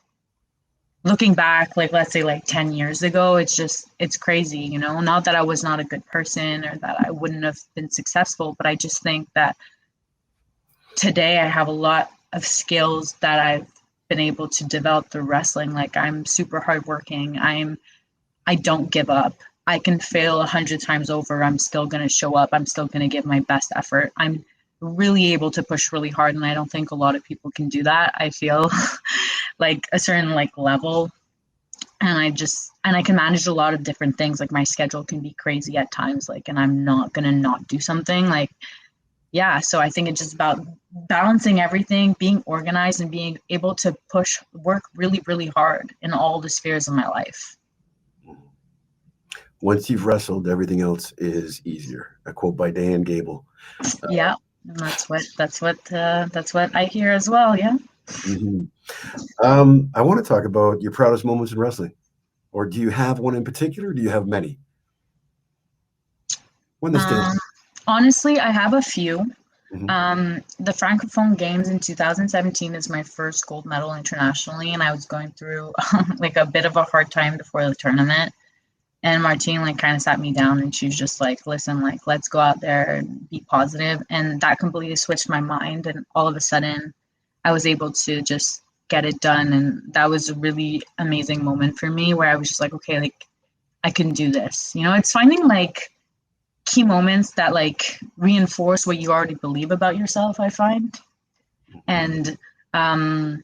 looking back, like let's say like 10 years ago, it's crazy, you know, not that I was not a good person or that I wouldn't have been successful, but I just think that today I have a lot of skills that I've been able to develop through wrestling. Like I'm super hardworking. I don't give up. I can fail 100 times over. I'm still gonna show up. I'm still gonna give my best effort. I'm really able to push really hard, and I don't think a lot of people can do that. I feel like a certain like level, and I can manage a lot of different things. Like my schedule can be crazy at times, like, and I'm not gonna not do something. Like, yeah, so I think it's just about balancing everything, being organized, and being able to work really, really hard in all the spheres of my life. Once you've wrestled, everything else is easier. A quote by Dan Gable. Yeah, and that's what I hear as well. Yeah. Mhm. I want to talk about your proudest moments in wrestling. Or do you have one in particular? Or do you have many? One that stands Um, Honestly, I have a few. out. Mhm. The Francophone Games in 2017 is my first gold medal internationally, and I was going through like a bit of a hard time before the tournament. And Martine like kind of sat me down, and she was just like, "Listen, like let's go out there and be positive." And that completely switched my mind, and all of a sudden, I was able to just get it done, and that was a really amazing moment for me where I was just like, "Okay, like I can do this." You know, it's finding like key moments that like reinforce what you already believe about yourself, I find. And um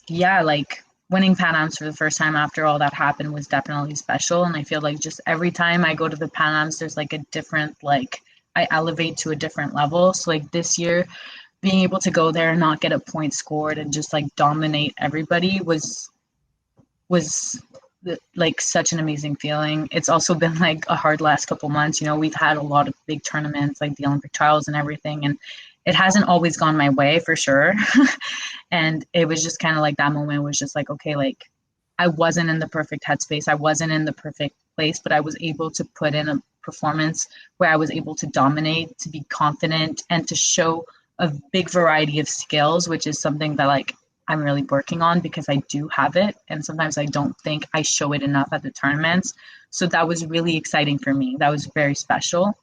yeah, like winning Pan Ams for the first time after all that happened was definitely special. And I feel like just every time I go to the Pan Ams, there's like a different, like, I elevate to a different level. So, like, this year, being able to go there and not get a point scored and just like dominate everybody was like such an amazing feeling. It's also been like a hard last couple months. You know, we've had a lot of big tournaments like the Olympic trials and everything, and it hasn't always gone my way for sure. And it was just kind of like that moment was just like, okay, like I wasn't in the perfect headspace. I wasn't in the perfect place, but I was able to put in a performance where I was able to dominate, to be confident, and to show a big variety of skills, which is something that like I'm really working on because I do have it. And sometimes I don't think I show it enough at the tournaments. So that was really exciting for me. That was very special.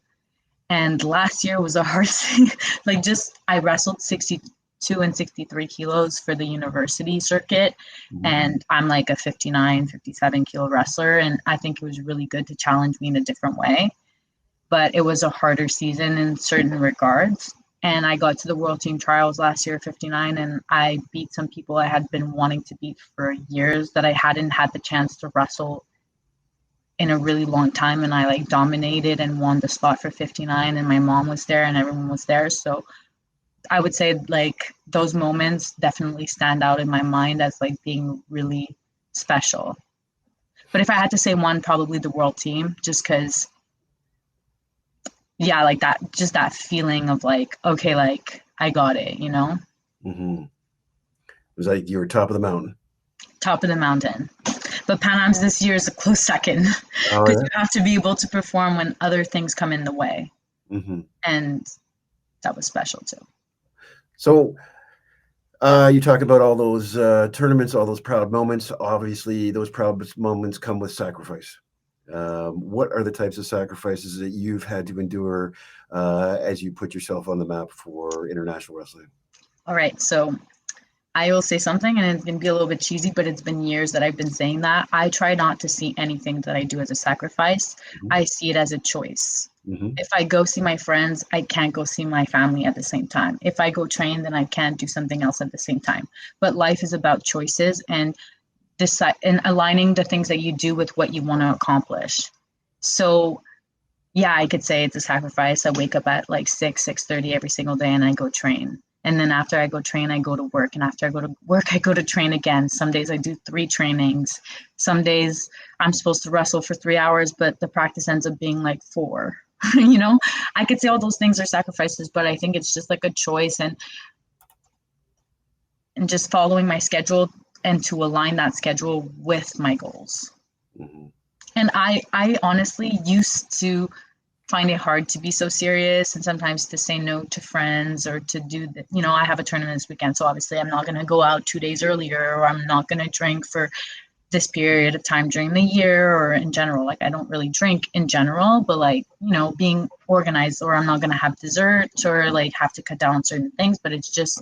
And last year was a hard thing. Like just I wrestled 62 and 63 kilos for the university circuit. Mhm. And I'm like a 59, 57 kilo wrestler. And I think it was really good to challenge me in a different way. But it was a harder season in certain regards. And I got to the World Team Trials last year, 59, and I beat some people I had been wanting to beat for years that I hadn't had the chance to wrestle in a really long time. And I like dominated and won the spot for 59, and my mom was there and everyone was there. So I would say like those moments definitely stand out in my mind as like being really special. But if I had to say one, probably the World Team, just because yeah, like that, just that feeling of like, okay, like I got it, you know, Mhm. It was like you were top of the mountain. top of the mountain. But Pan Am's this year is a close second Oh because yeah. you have to be able to perform when other things come in the way. Hmm. And that was special too. So you talk about all those tournaments, all those proud moments. Obviously, those proud moments come with sacrifice. What are the types of sacrifices that you've had to endure as you put yourself on the map for international wrestling? All right. So I will say something and it's going to be a little bit cheesy, but it's been years that I've been saying that. I try not to see anything that I do as a sacrifice. Mhm. I see it as a choice. Mhm. If I go see my friends, I can't go see my family at the same time. If I go train, then I can't do something else at the same time. But life is about choices and decide and aligning the things that you do with what you want to accomplish. So yeah, I could say it's a sacrifice. I wake up at like 6:30 every single day and I go train. And then after I go train, I go to work. And after I go to work, I go to train again. Some days I do 3 trainings. Some days I'm supposed to wrestle for 3 hours, but the practice ends up being like 4. You know, I could say all those things are sacrifices, but I think it's just like a choice. And and just following my schedule and to align that schedule with my goals. Mm-hmm. And I honestly used to find it hard to be so serious and sometimes to say no to friends or to do the, I have a tournament this weekend, so obviously I'm not going to go out 2 days earlier, or I'm not going to drink for this period of time during the year, or in general. Like, I don't really drink in general, but like, being organized, or I'm not going to have dessert, or like have to cut down on certain things. But it's just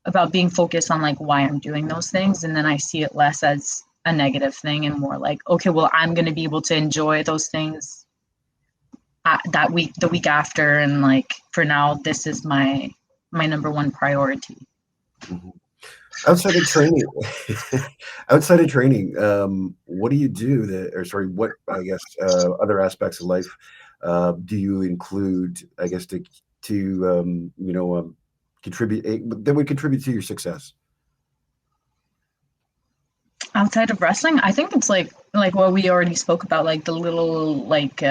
about being focused on like why I'm doing those things. And then I see it less as a negative thing and more like, okay, well, I'm going to be able to enjoy those things that week, the week after. And like, for now, this is my number one priority. Mm-hmm. Outside of training, outside of training, what do you do that, or sorry, what, I guess, other aspects of life do you include, I guess, to contribute, that would contribute to your success? Outside of wrestling, I think it's like what we already spoke about, like the little like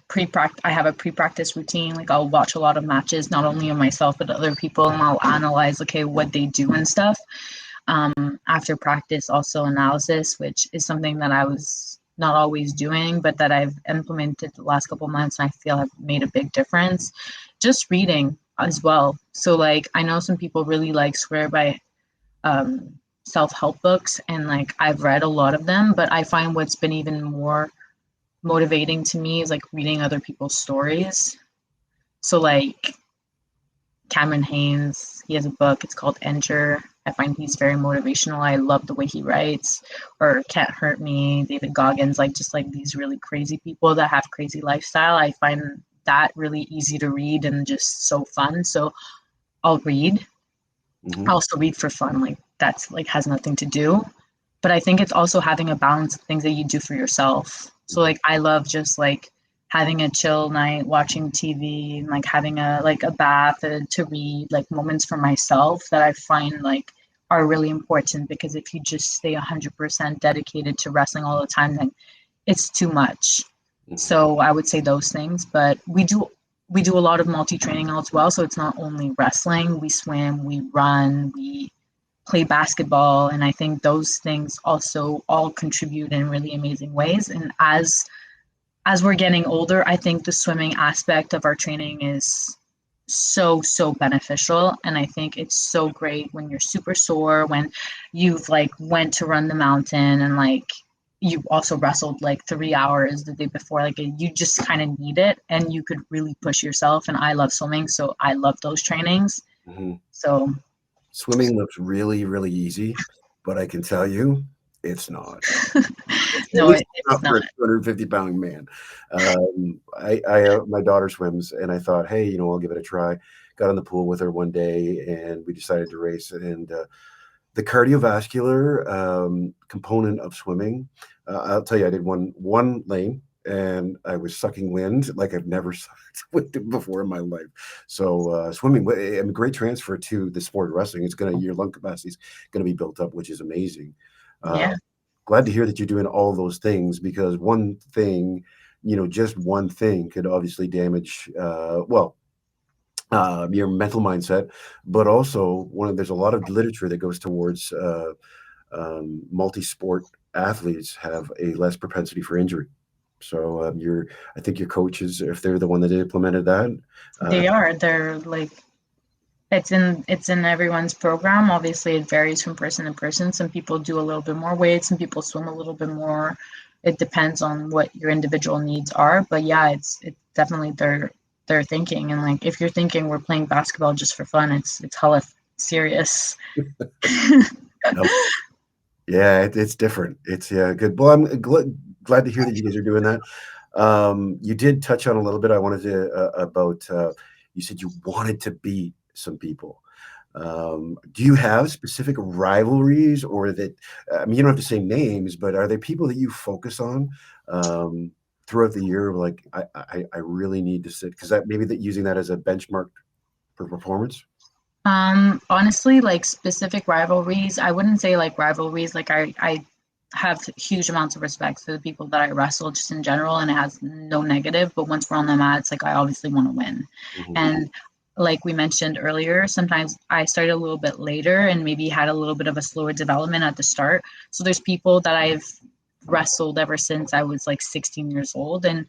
pre-practice. I have a pre-practice routine. Like, I'll watch a lot of matches, not only of myself but other people, and I'll analyze, okay, what they do and stuff. After practice, also analysis, which is something that I was not always doing, but that I've implemented the last couple of months, and I feel have made a big difference. Just reading as well. So like, I know some people really like swear by self-help books, and like, I've read a lot of them, but I find what's been even more motivating to me is like reading other people's stories. So like, Cameron Haynes, he has a book, it's called Enter. I find he's very motivational. I love the way he writes. Or Can't Hurt Me, David Goggins, like just like these really crazy people that have crazy lifestyle. I find that really easy to read and just so fun. So I'll read. Mm-hmm. I also read for fun. Like, that's like has nothing to do. But I think it's also having a balance of things that you do for yourself. So like, I love just like having a chill night, watching TV, and like having a bath to read, like moments for myself that I find like are really important. Because if you just stay 100% dedicated to wrestling all the time, then it's too much. Mm-hmm. So I would say those things. But we do a lot of multi-training as well. So it's not only wrestling. We swim, we run, we play basketball. And I think those things also all contribute in really amazing ways. And as we're getting older, I think the swimming aspect of our training is so beneficial. And I think it's so great when you're super sore, when you've like went to run the mountain, and like you also wrestled like 3 hours the day before. Like, you just kind of need it, and you could really push yourself. And I love swimming, so I love those trainings. Mm-hmm. So Swimming looks really, really easy, but I can tell you, it's not. At no, least it's not for a not. 250-pound man. My daughter swims, and I thought, hey, I'll give it a try. Got in the pool with her one day, and we decided to race. And the cardiovascular component of swimming, I'll tell you, I did one lane, and I was sucking wind like I've never sucked wind before in my life. So swimming, I mean, great transfer to the sport of wrestling. Your lung capacity is gonna be built up, which is amazing. Yeah. Glad to hear that you're doing all those things, because one thing, just one thing could obviously damage, your mental mindset, but also there's a lot of literature that goes towards multi-sport athletes have a less propensity for injury. So I think your coaches, if they're the one that implemented that, They're like, it's in everyone's program. Obviously, it varies from person to person. Some people do a little bit more weight, some people swim a little bit more. It depends on what your individual needs are. But yeah, it's definitely their thinking. And like, if you're thinking we're playing basketball just for fun, it's hella serious. yeah, it's different. It's good. Well, I'm glad to hear that you guys are doing that. You did touch on a little bit. I wanted to about. You said you wanted to beat some people. Do you have specific rivalries, or that? I mean, you don't have to say names, but are there people that you focus on throughout the year? Like, I really need to sit, because maybe that using that as a benchmark for performance. Honestly, like specific rivalries, I wouldn't say like rivalries. Like, I have huge amounts of respect for the people that I wrestle just in general, and it has no negative. But once we're on the mat, it's like I obviously want to win. Mhm. And like we mentioned earlier, sometimes I started a little bit later and maybe had a little bit of a slower development at the start. So there's people that I've wrestled ever since I was like 16 years old. And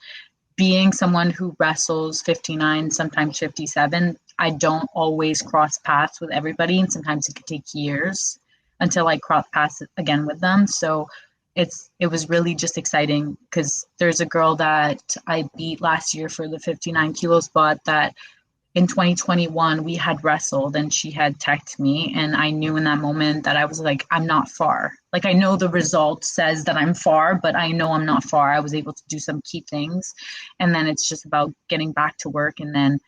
being someone who wrestles 59, sometimes 57, I don't always cross paths with everybody. And sometimes it could take years until I cross paths again with them. So it was really just exciting because there's a girl that I beat last year for the 59 kilo spot that in 2021 we had wrestled and she had texted me, and I knew in that moment that I was like, I'm not far. Like, I know the result says that I'm far, but I know I'm not far. I was able to do some key things, and then it's just about getting back to work. And then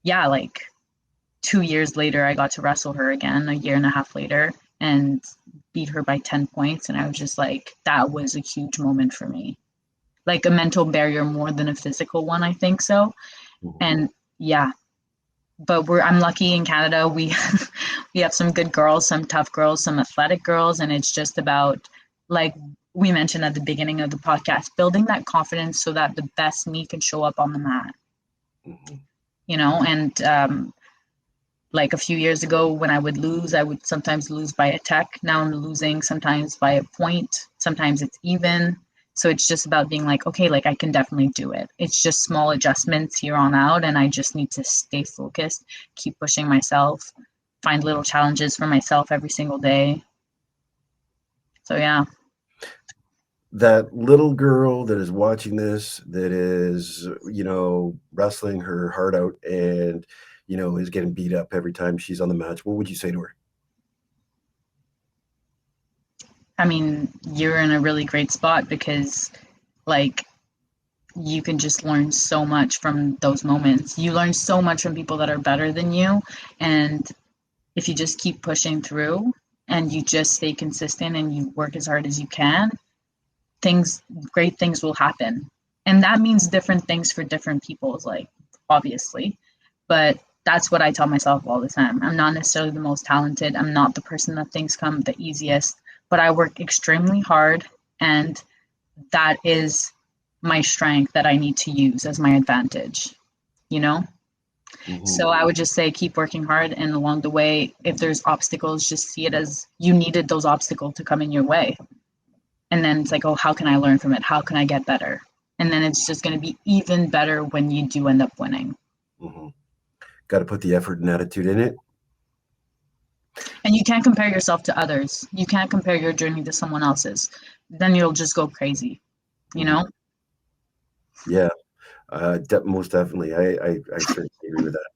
yeah, like 2 years later I got to wrestle her again, a year and a half later, and beat her by 10 points. And I was just like, that was a huge moment for me, like a mental barrier more than a physical one, I think so. And yeah, but I'm lucky in Canada. We we have some good girls, some tough girls, some athletic girls, and it's just about, like we mentioned at the beginning of the podcast, building that confidence so that the best me can show up on the mat. And like a few years ago when I would lose, I would sometimes lose by a tech. Now I'm losing sometimes by a point. Sometimes it's even. So it's just about being like, okay, like I can definitely do it. It's just small adjustments here on out. And I just need to stay focused, keep pushing myself, find little challenges for myself every single day. So yeah. That little girl that is watching this, that is, wrestling her heart out and, is getting beat up every time she's on the match, what would you say to her? I mean, you're in a really great spot because, like, you can just learn so much from those moments. You learn so much from people that are better than you. And if you just keep pushing through and you just stay consistent and you work as hard as you can, great things will happen. And that means different things for different people, like, obviously. But that's what I tell myself all the time. I'm not necessarily the most talented. I'm not the person that things come the easiest, but I work extremely hard, and that is my strength that I need to use as my advantage, you know? So I would just say keep working hard, and along the way, if there's obstacles, just see it as you needed those obstacles to come in your way. And then it's like, oh, how can I learn from it? How can I get better? And then it's just going to be even better when you do end up winning. Got to put the effort and attitude in it. And you can't compare yourself to others. You can't compare your journey to someone else's. Then you'll just go crazy, you know? Yeah, most definitely. I certainly agree with that.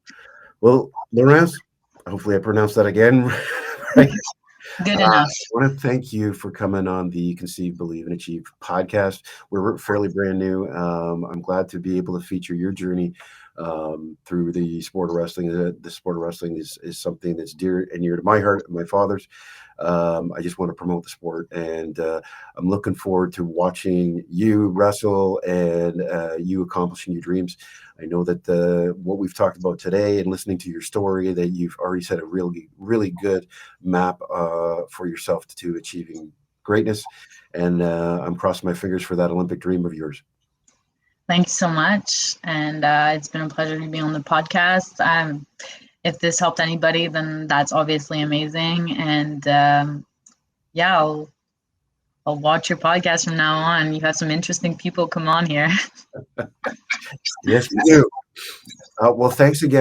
Well, Laurence, hopefully I pronounced that again right. Good enough. I want to thank you for coming on the Conceive, Believe, and Achieve podcast. We're fairly brand new. I'm glad to be able to feature your journey through the sport of wrestling. The sport of wrestling is something that's dear and near to my heart and my father's. I just want to promote the sport, and I'm looking forward to watching you wrestle and you accomplishing your dreams. I know that what we've talked about today and listening to your story, that you've already set a really, really good map for yourself to achieving greatness. And I'm crossing my fingers for that Olympic dream of yours. Thanks so much. And it's been a pleasure to be on the podcast. If this helped anybody, then that's obviously amazing. And yeah, I'll watch your podcast from now on. You have some interesting people come on here. Yes, you do. Well, thanks again.